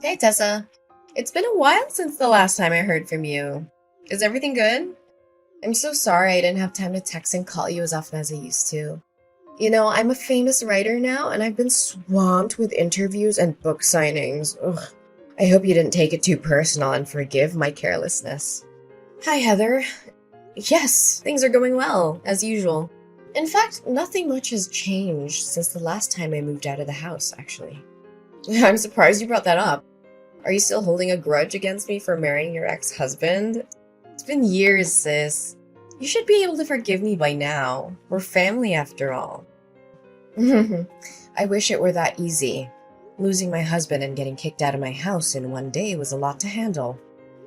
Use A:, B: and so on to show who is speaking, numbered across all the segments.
A: Hey Tessa, it's been a while since the last time I heard from you. Is everything good? I'm so sorry I didn't have time to text and call you as often as I used to. I'm a famous writer now and I've been swamped with interviews and book signings. Ugh. I hope you didn't take it too personal and forgive my carelessness. Hi Heather. Yes, things are going well, as usual. In fact, nothing much has changed since the last time I moved out of the house, actually. I'm surprised you brought that up. Are you still holding a grudge against me for marrying your ex-husband? It's been years, sis. You should be able to forgive me by now. We're family after all. I wish it were that easy. Losing my husband and getting kicked out of my house in one day was a lot to handle.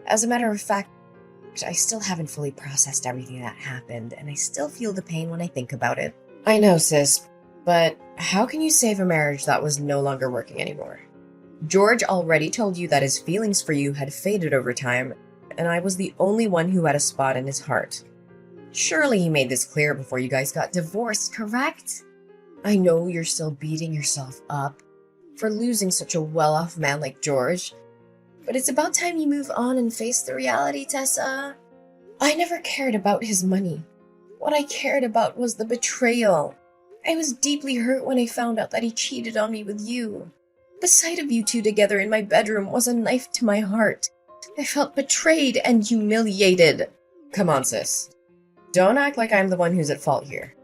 A: As a matter of fact, I still haven't fully processed everything that happened, and I still feel the pain when I think about it. I know, sis, but how can you save a marriage that was no longer working anymore? George already told you that his feelings for you had faded over time, and I was the only one who had a spot in his heart. Surely he made this clear before you guys got divorced, correct? I know you're still beating yourself up for losing such a well-off man like George, but it's about time you move on and face the reality, Tessa. I never cared about his money. What I cared about was the betrayal. I was deeply hurt when I found out that he cheated on me with you. The sight of you two together in my bedroom was a knife to my heart. I felt betrayed and humiliated. Come on, sis. Don't act like I'm the one who's at fault here.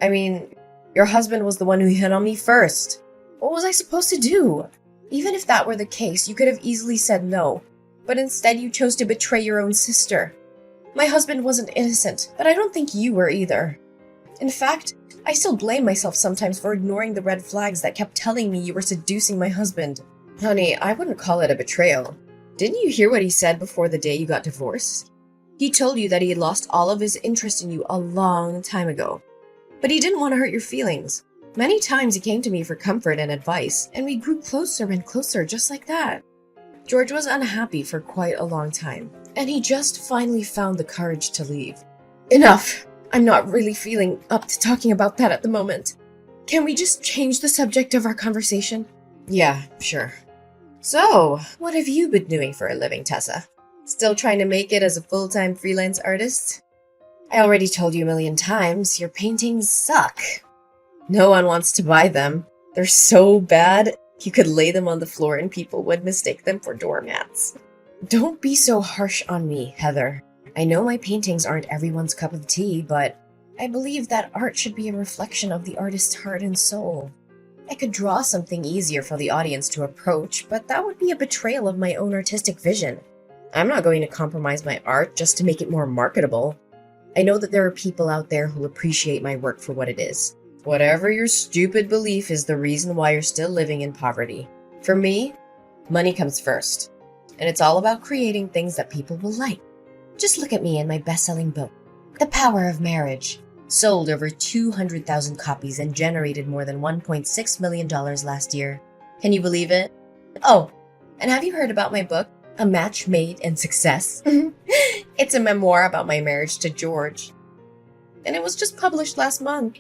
A: I mean, your husband was the one who hit on me first. What was I supposed to do? Even if that were the case, you could have easily said no. But instead you chose to betray your own sister. My husband wasn't innocent, but I don't think you were either. In fact, I still blame myself sometimes for ignoring the red flags that kept telling me you were seducing my husband. Honey, I wouldn't call it a betrayal. Didn't you hear what he said before the day you got divorced? He told you that he had lost all of his interest in you a long time ago. But he didn't want to hurt your feelings. Many times he came to me for comfort and advice, and we grew closer and closer just like that. George was unhappy for quite a long time, and he just finally found the courage to leave. Enough! I'm not really feeling up to talking about that at the moment. Can we just change the subject of our conversation? Yeah, sure. So, what have you been doing for a living, Tessa? Still trying to make it as a full-time freelance artist? I already told you a million times, your paintings suck. No one wants to buy them. They're so bad, you could lay them on the floor and people would mistake them for doormats. Don't be so harsh on me, Heather. I know my paintings aren't everyone's cup of tea, but I believe that art should be a reflection of the artist's heart and soul. I could draw something easier for the audience to approach, but that would be a betrayal of my own artistic vision. I'm not going to compromise my art just to make it more marketable. I know that there are people out there who'll appreciate my work for what it is. Whatever your stupid belief is the reason why you're still living in poverty. For me, money comes first, and it's all about creating things that people will like. Just look at me and my best-selling book, The Power of Marriage. Sold over 200,000 copies and generated more than $1.6 million last year. Can you believe it? Oh, and have you heard about my book, A Match Made in Success? It's a memoir about my marriage to George. And it was just published last month.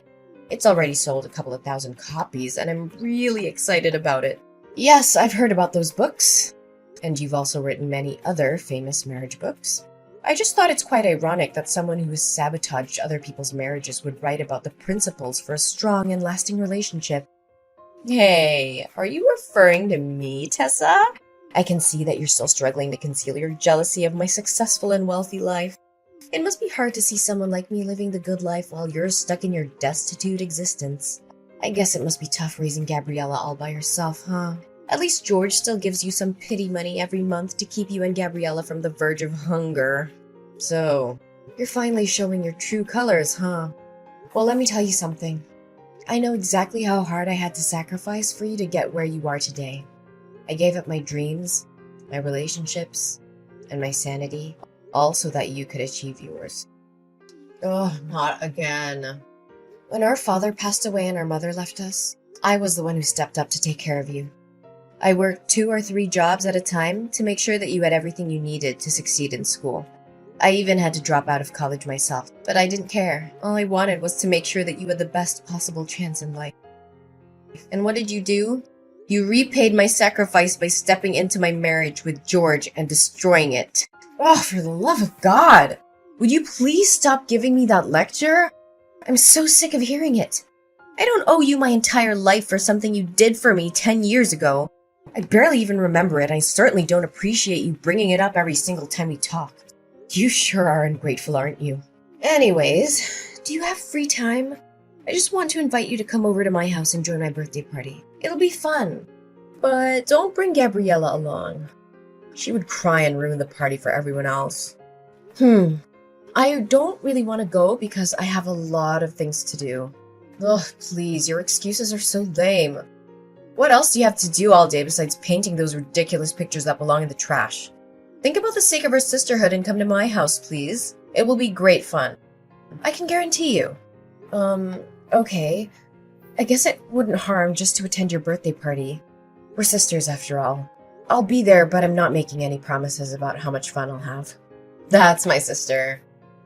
A: It's already sold a couple of thousand copies, and I'm really excited about it. Yes, I've heard about those books. And you've also written many other famous marriage books. I just thought it's quite ironic that someone who has sabotaged other people's marriages would write about the principles for a strong and lasting relationship. Hey, are you referring to me, Tessa? I can see that you're still struggling to conceal your jealousy of my successful and wealthy life. It must be hard to see someone like me living the good life while you're stuck in your destitute existence. I guess it must be tough raising Gabriella all by yourself, huh? At least George still gives you some pity money every month to keep you and Gabriella from the verge of hunger. So, you're finally showing your true colors, huh? Well, let me tell you something. I know exactly how hard I had to sacrifice for you to get where you are today. I gave up my dreams, my relationships, and my sanity, all so that you could achieve yours. Oh, not again. When our father passed away and our mother left us, I was the one who stepped up to take care of you. I worked 2 or 3 jobs at a time to make sure that you had everything you needed to succeed in school. I even had to drop out of college myself, but I didn't care. All I wanted was to make sure that you had the best possible chance in life. And what did you do? You repaid my sacrifice by stepping into my marriage with George and destroying it. Oh, for the love of God! Would you please stop giving me that lecture? I'm so sick of hearing it. I don't owe you my entire life for something you did for me 10 years ago. I barely even remember it, and I certainly don't appreciate you bringing it up every single time we talk. You sure are ungrateful, aren't you? Anyways, do you have free time? I just want to invite you to come over to my house and join my birthday party. It'll be fun. But don't bring Gabriella along. She would cry and ruin the party for everyone else. I don't really want to go because I have a lot of things to do. Ugh, please, your excuses are so lame. What else do you have to do all day besides painting those ridiculous pictures that belong in the trash? Think about the sake of our sisterhood and come to my house, please. It will be great fun. I can guarantee you. Okay. I guess it wouldn't harm just to attend your birthday party. We're sisters after all. I'll be there, but I'm not making any promises about how much fun I'll have. That's my sister.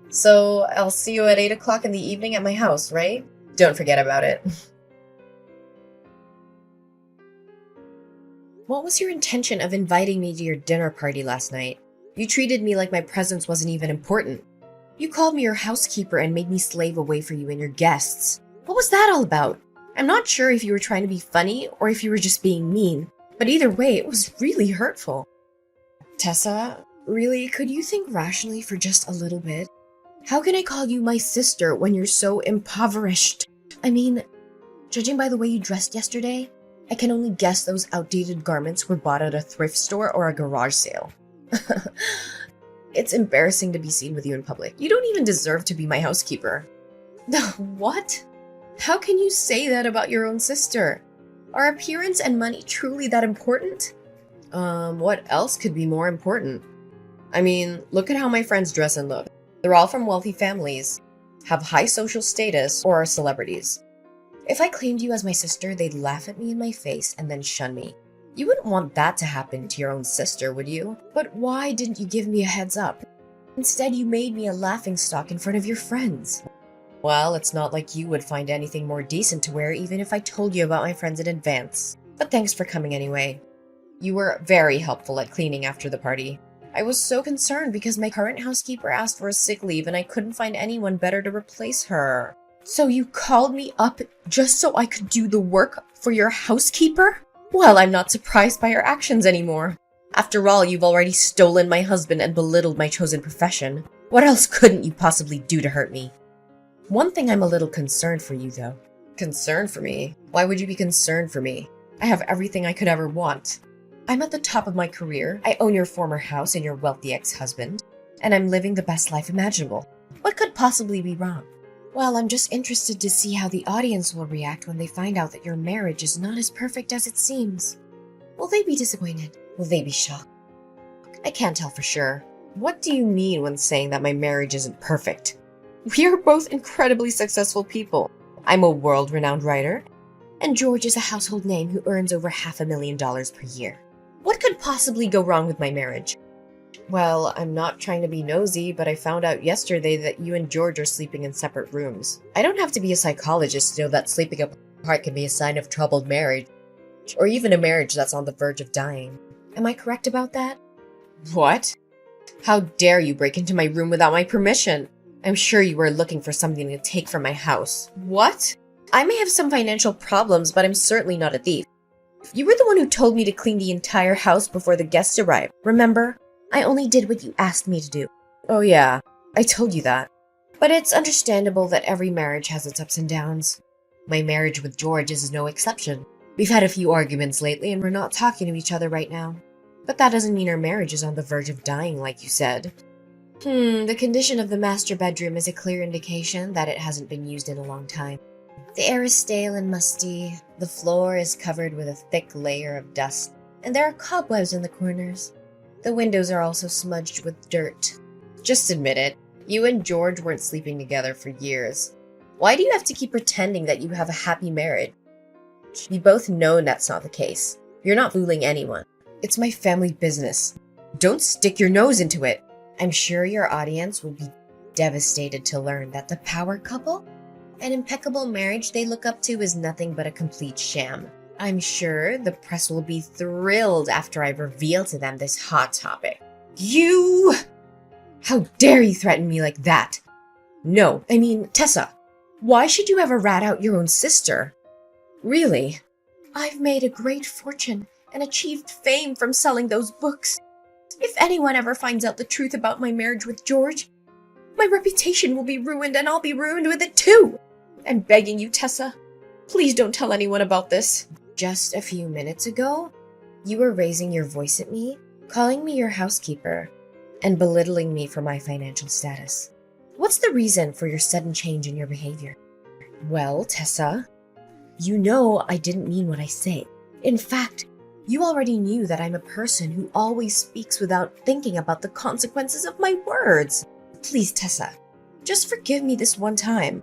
A: So I'll see you at 8 o'clock in the evening at my house, right? Don't forget about it. What was your intention of inviting me to your dinner party last night? You treated me like my presence wasn't even important. You called me your housekeeper and made me slave away for you and your guests. What was that all about? I'm not sure if you were trying to be funny or if you were just being mean, but either way, it was really hurtful. Tessa, really, could you think rationally for just a little bit? How can I call you my sister when you're so impoverished? I mean, judging by the way you dressed yesterday, I can only guess those outdated garments were bought at a thrift store or a garage sale. It's embarrassing to be seen with you in public. You don't even deserve to be my housekeeper. What? How can you say that about your own sister? Are appearance and money truly that important? What else could be more important? I mean, look at how my friends dress and look. They're all from wealthy families, have high social status, or are celebrities. If I claimed you as my sister, they'd laugh at me in my face and then shun me. You wouldn't want that to happen to your own sister, would you? But why didn't you give me a heads up? Instead, you made me a laughingstock in front of your friends. Well, it's not like you would find anything more decent to wear even if I told you about my friends in advance. But thanks for coming anyway. You were very helpful at cleaning after the party. I was so concerned because my current housekeeper asked for a sick leave and I couldn't find anyone better to replace her. So you called me up just so I could do the work for your housekeeper? Well, I'm not surprised by your actions anymore. After all, you've already stolen my husband and belittled my chosen profession. What else couldn't you possibly do to hurt me? One thing I'm a little concerned for you, though. Concerned for me? Why would you be concerned for me? I have everything I could ever want. I'm at the top of my career, I own your former house and your wealthy ex-husband, and I'm living the best life imaginable. What could possibly be wrong? Well, I'm just interested to see how the audience will react when they find out that your marriage is not as perfect as it seems. Will they be disappointed? Will they be shocked? I can't tell for sure. What do you mean when saying that my marriage isn't perfect? We are both incredibly successful people. I'm a world-renowned writer, and George is a household name who earns over $500,000 per year. What could possibly go wrong with my marriage? Well, I'm not trying to be nosy, but I found out yesterday that you and George are sleeping in separate rooms. I don't have to be a psychologist to know that sleeping apart can be a sign of troubled marriage, or even a marriage that's on the verge of dying. Am I correct about that? What? How dare you break into my room without my permission? I'm sure you were looking for something to take from my house. What? I may have some financial problems, but I'm certainly not a thief. You were the one who told me to clean the entire house before the guests arrived, remember? I only did what you asked me to do. Oh yeah, I told you that. But it's understandable that every marriage has its ups and downs. My marriage with George is no exception. We've had a few arguments lately and we're not talking to each other right now. But that doesn't mean our marriage is on the verge of dying, like you said. The condition of the master bedroom is a clear indication that it hasn't been used in a long time. The air is stale and musty, the floor is covered with a thick layer of dust, and there are cobwebs in the corners. The windows are also smudged with dirt. Just admit it, you and George weren't sleeping together for years. Why do you have to keep pretending that you have a happy marriage? We both know that's not the case. You're not fooling anyone. It's my family business. Don't stick your nose into it. I'm sure your audience will be devastated to learn that the power couple, an impeccable marriage they look up to, is nothing but a complete sham. I'm sure the press will be thrilled after I reveal to them this hot topic. You! How dare you threaten me like that? No, I mean, Tessa, why should you ever rat out your own sister? Really? I've made a great fortune and achieved fame from selling those books. If anyone ever finds out the truth about my marriage with George, my reputation will be ruined and I'll be ruined with it too. I'm begging you, Tessa, please don't tell anyone about this. Just a few minutes ago, you were raising your voice at me, calling me your housekeeper, and belittling me for my financial status. What's the reason for your sudden change in your behavior? Well, Tessa, you know I didn't mean what I say. In fact, you already knew that I'm a person who always speaks without thinking about the consequences of my words. Please, Tessa, just forgive me this one time.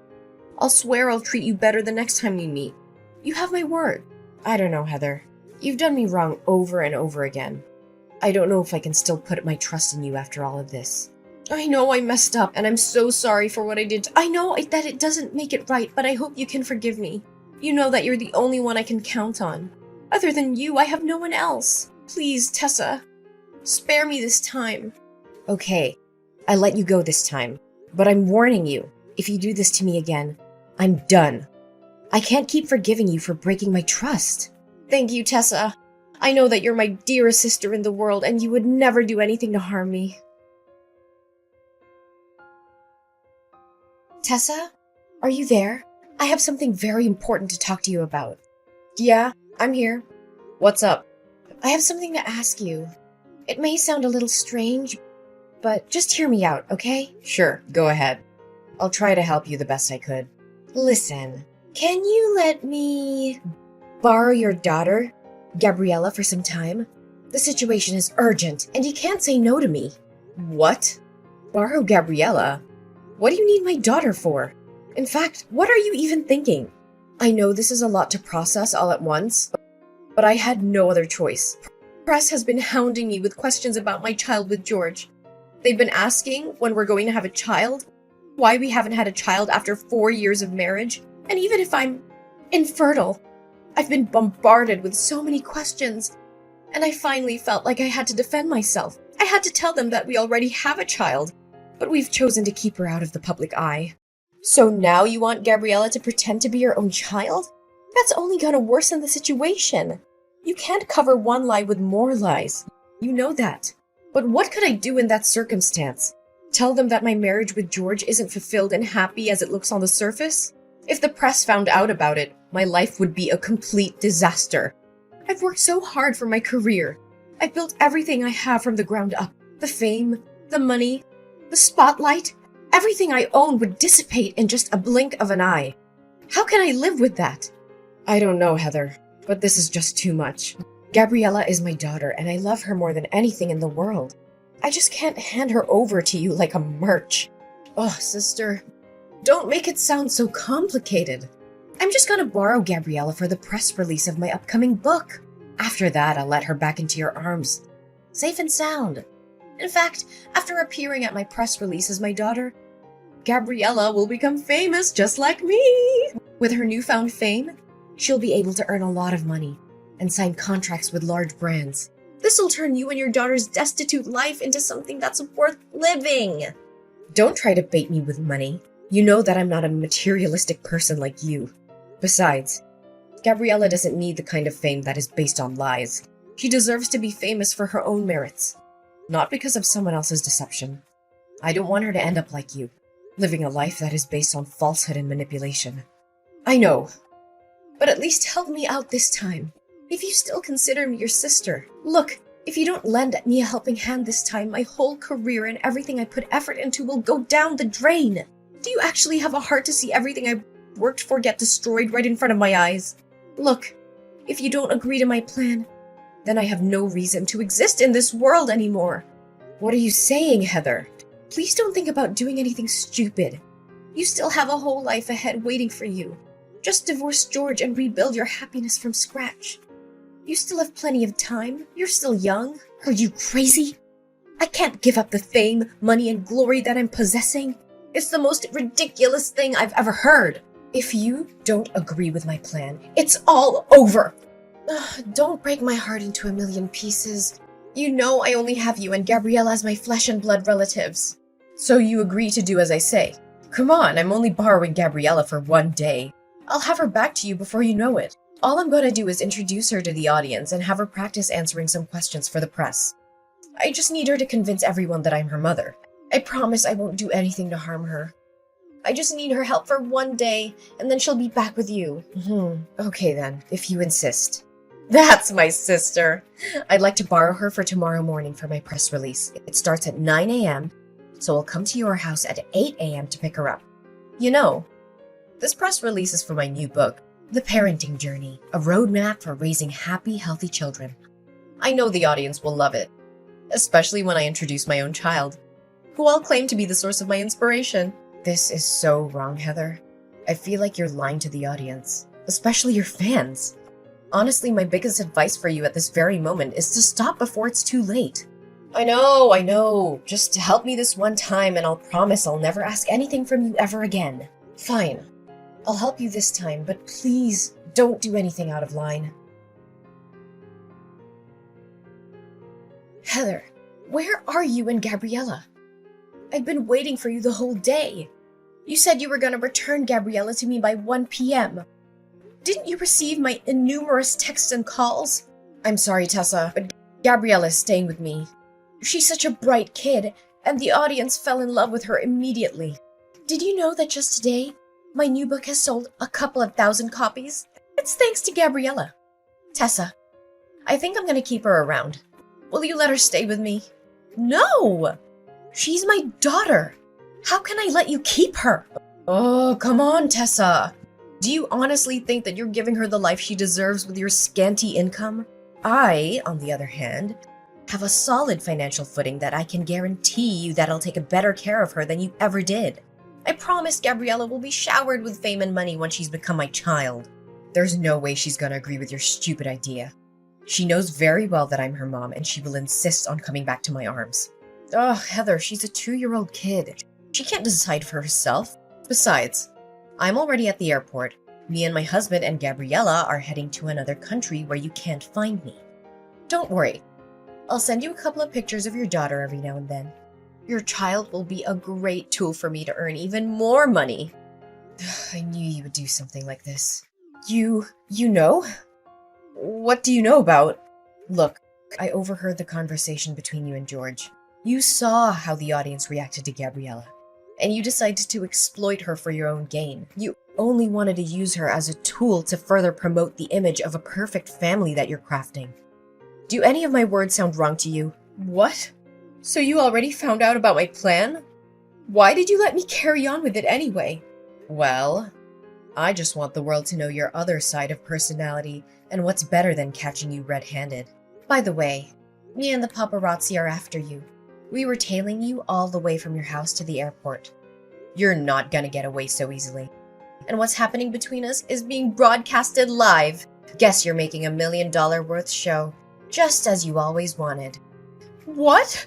A: I'll swear I'll treat you better the next time we meet. You have my word. I don't know, Heather. You've done me wrong over and over again. I don't know if I can still put my trust in you after all of this. I know I messed up, and I'm so sorry for what I did. I know that it doesn't make it right, but I hope you can forgive me. You know that you're the only one I can count on. Other than you, I have no one else. Please, Tessa, spare me this time. Okay, I let you go this time, but I'm warning you, if you do this to me again, I'm done. I can't keep forgiving you for breaking my trust. Thank you, Tessa. I know that you're my dearest sister in the world, and you would never do anything to harm me. Tessa, are you there? I have something very important to talk to you about. Yeah, I'm here. What's up? I have something to ask you. It may sound a little strange, but just hear me out, okay? Sure, go ahead. I'll try to help you the best I could. Listen, can you let me borrow your daughter, Gabriella, for some time? The situation is urgent, and you can't say no to me. What? Borrow Gabriella? What do you need my daughter for? In fact, what are you even thinking? I know this is a lot to process all at once, but I had no other choice. Press has been hounding me with questions about my child with George. They've been asking when we're going to have a child, why we haven't had a child after 4 years of marriage, and even if I'm infertile. I've been bombarded with so many questions, and I finally felt like I had to defend myself. I had to tell them that we already have a child, but we've chosen to keep her out of the public eye. So now you want Gabriella to pretend to be your own child? That's only gonna worsen the situation. You can't cover one lie with more lies. You know that. But what could I do in that circumstance? Tell them that my marriage with George isn't fulfilled and happy as it looks on the surface? If the press found out about it, my life would be a complete disaster. I've worked so hard for my career. I've built everything I have from the ground up. The fame, the money, the spotlight, everything I own would dissipate in just a blink of an eye. How can I live with that? I don't know, Heather, but this is just too much. Gabriella is my daughter, and I love her more than anything in the world. I just can't hand her over to you like a merch. Oh, sister, don't make it sound so complicated. I'm just gonna borrow Gabriella for the press release of my upcoming book. After that, I'll let her back into your arms, safe and sound. In fact, after appearing at my press release as my daughter, Gabriella will become famous just like me. With her newfound fame, she'll be able to earn a lot of money and sign contracts with large brands. This will turn you and your daughter's destitute life into something that's worth living. Don't try to bait me with money. You know that I'm not a materialistic person like you. Besides, Gabriella doesn't need the kind of fame that is based on lies. She deserves to be famous for her own merits, not because of someone else's deception. I don't want her to end up like you, living a life that is based on falsehood and manipulation. I know, but at least help me out this time. If you still consider me your sister, look, if you don't lend me a helping hand this time, my whole career and everything I put effort into will go down the drain. Do you actually have a heart to see everything I worked for get destroyed right in front of my eyes? Look, if you don't agree to my plan, then I have no reason to exist in this world anymore. What are you saying, Heather? Please don't think about doing anything stupid. You still have a whole life ahead waiting for you. Just divorce George and rebuild your happiness from scratch. You still have plenty of time. You're still young. Are you crazy? I can't give up the fame, money, and glory that I'm possessing. It's the most ridiculous thing I've ever heard. If you don't agree with my plan, it's all over. Ugh, don't break my heart into a million pieces. You know I only have you and Gabriella as my flesh and blood relatives. So you agree to do as I say? Come on, I'm only borrowing Gabriella for one day. I'll have her back to you before you know it. All I'm gonna do is introduce her to the audience and have her practice answering some questions for the press. I just need her to convince everyone that I'm her mother. I promise I won't do anything to harm her. I just need her help for one day, and then she'll be back with you. Okay then, if you insist. That's my sister. I'd like to borrow her for tomorrow morning for my press release. It starts at 9 a.m., so I'll come to your house at 8 a.m. to pick her up. You know, this press release is for my new book, The Parenting Journey, a roadmap for raising happy, healthy children. I know the audience will love it, especially when I introduce my own child, who I'll claim to be the source of my inspiration. This is so wrong, Heather. I feel like you're lying to the audience, especially your fans. Honestly, my biggest advice for you at this very moment is to stop before it's too late. I know. Just help me this one time and I'll promise I'll never ask anything from you ever again. Fine. I'll help you this time, but please don't do anything out of line. Heather, where are you and Gabriella? I've been waiting for you the whole day. You said you were going to return Gabriella to me by 1 p.m. Didn't you receive my innumerous texts and calls? I'm sorry, Tessa, but Gabriella is staying with me. She's such a bright kid, and the audience fell in love with her immediately. Did you know that just today, my new book has sold a couple of thousand copies? It's thanks to Gabriella. Tessa, I think I'm going to keep her around. Will you let her stay with me? No! She's my daughter. How can I let you keep her? Oh, come on, Tessa. Do you honestly think that you're giving her the life she deserves with your scanty income? I, on the other hand, have a solid financial footing that I can guarantee you that I'll take a better care of her than you ever did. I promise Gabriella will be showered with fame and money when she's become my child. There's no way she's gonna agree with your stupid idea. She knows very well that I'm her mom and she will insist on coming back to my arms. Oh, Heather, she's a 2-year-old kid. She can't decide for herself. Besides, I'm already at the airport. Me and my husband and Gabriella are heading to another country where you can't find me. Don't worry. I'll send you a couple of pictures of your daughter every now and then. Your child will be a great tool for me to earn even more money. I knew you would do something like this. You know? What do you know about? Look, I overheard the conversation between you and George. You saw how the audience reacted to Gabriella, and you decided to exploit her for your own gain. You only wanted to use her as a tool to further promote the image of a perfect family that you're crafting. Do any of my words sound wrong to you? What? So you already found out about my plan? Why did you let me carry on with it anyway? Well, I just want the world to know your other side of personality, and what's better than catching you red-handed. By the way, me and the paparazzi are after you. We were tailing you all the way from your house to the airport. You're not gonna get away so easily. And what's happening between us is being broadcasted live. Guess you're making $1 million worth show, just as you always wanted. What?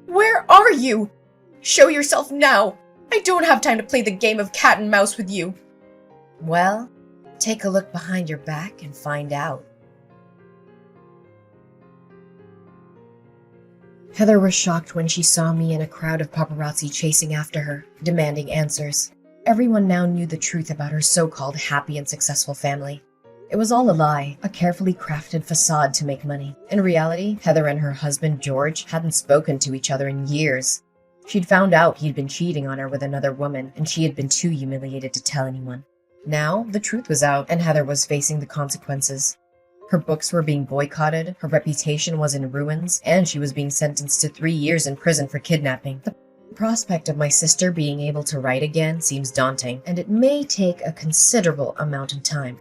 A: Where are you? Show yourself now. I don't have time to play the game of cat and mouse with you. Well, take a look behind your back and find out. Heather was shocked when she saw me in a crowd of paparazzi chasing after her, demanding answers. Everyone now knew the truth about her so-called happy and successful family. It was all a lie, a carefully crafted facade to make money. In reality, Heather and her husband George hadn't spoken to each other in years. She'd found out he'd been cheating on her with another woman, and she had been too humiliated to tell anyone. Now, the truth was out, and Heather was facing the consequences. Her books were being boycotted, her reputation was in ruins, and she was being sentenced to 3 years in prison for kidnapping. The prospect of my sister being able to write again seems daunting, and it may take a considerable amount of time.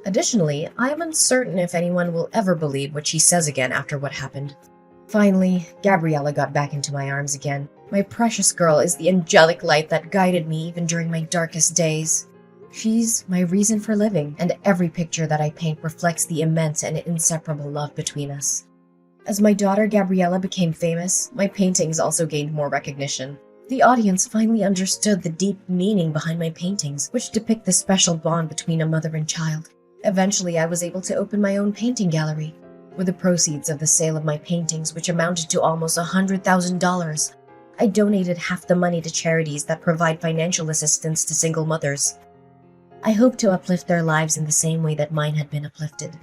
A: Additionally, I am uncertain if anyone will ever believe what she says again after what happened. Finally, Gabriella got back into my arms again. My precious girl is the angelic light that guided me even during my darkest days. She's my reason for living, and every picture that I paint reflects the immense and inseparable love between us. As my daughter Gabriella became famous, my paintings also gained more recognition. The audience finally understood the deep meaning behind my paintings, which depict the special bond between a mother and child. Eventually, I was able to open my own painting gallery. With the proceeds of the sale of my paintings, which amounted to almost $100,000, I donated half the money to charities that provide financial assistance to single mothers. I hope to uplift their lives in the same way that mine had been uplifted.